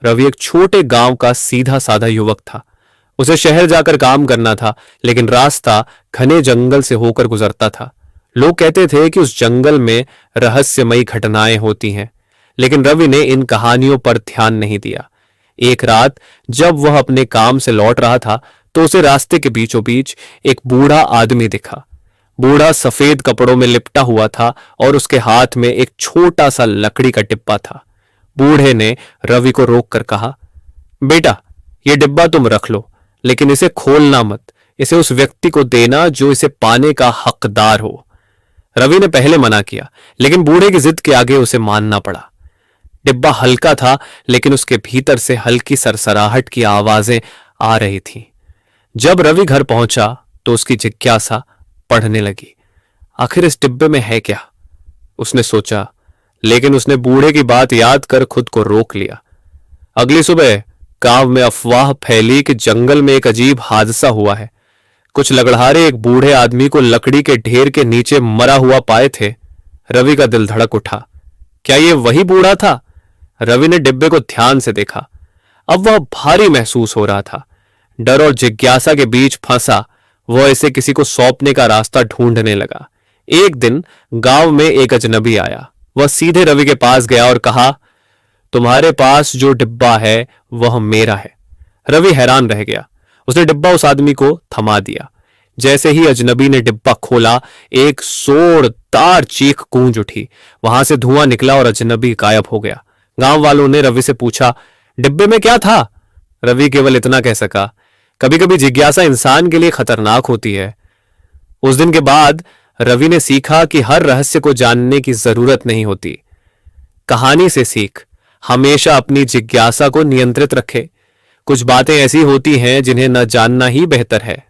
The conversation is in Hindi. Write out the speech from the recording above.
रवि एक छोटे गांव का सीधा साधा युवक था। उसे शहर जाकर काम करना था, लेकिन रास्ता घने जंगल से होकर गुजरता था। लोग कहते थे कि उस जंगल में रहस्यमयी घटनाएं होती हैं, लेकिन रवि ने इन कहानियों पर ध्यान नहीं दिया। एक रात जब वह अपने काम से लौट रहा था, तो उसे रास्ते के बीचों बीच एक बूढ़ा आदमी दिखा। बूढ़ा सफेद कपड़ों में लिपटा हुआ था और उसके हाथ में एक छोटा सा लकड़ी का डिब्बा था। बूढ़े ने रवि को रोककर कहा, बेटा, यह डिब्बा तुम रख लो, लेकिन इसे खोलना मत। इसे उस व्यक्ति को देना जो इसे पाने का हकदार हो। रवि ने पहले मना किया, लेकिन बूढ़े की जिद के आगे उसे मानना पड़ा। डिब्बा हल्का था, लेकिन उसके भीतर से हल्की सरसराहट की आवाजें आ रही थीं। जब रवि घर पहुंचा तो उसकी जिज्ञासा बढ़ने लगी। आखिर इस डिब्बे में है क्या, उसने सोचा, लेकिन उसने बूढ़े की बात याद कर खुद को रोक लिया। अगली सुबह गांव में अफवाह फैली कि जंगल में एक अजीब हादसा हुआ है। कुछ लकड़हारे एक बूढ़े आदमी को लकड़ी के ढेर के नीचे मरा हुआ पाए थे। रवि का दिल धड़क उठा। क्या यह वही बूढ़ा था? रवि ने डिब्बे को ध्यान से देखा। अब वह भारी महसूस हो रहा था। डर और जिज्ञासा के बीच फंसा वह इसे किसी को सौंपने का रास्ता ढूंढने लगा। एक दिन गांव में एक अजनबी आया। वह सीधे रवि के पास गया और कहा, तुम्हारे पास जो डिब्बा है वह मेरा है। रवि हैरान रह गया। उसने डिब्बा उस आदमी को थमा दिया। जैसे ही अजनबी ने डिब्बा खोला, एक जोरदार चीख गूंज उठी। वहां से धुआं निकला और अजनबी गायब हो गया। गांव वालों ने रवि से पूछा, डिब्बे में क्या था? रवि केवल इतना कह सका, कभी कभी जिज्ञासा इंसान के लिए खतरनाक होती है। उस दिन के बाद रवि ने सीखा कि हर रहस्य को जानने की जरूरत नहीं होती। कहानी से सीख, हमेशा अपनी जिज्ञासा को नियंत्रित रखे। कुछ बातें ऐसी होती हैं जिन्हें न जानना ही बेहतर है।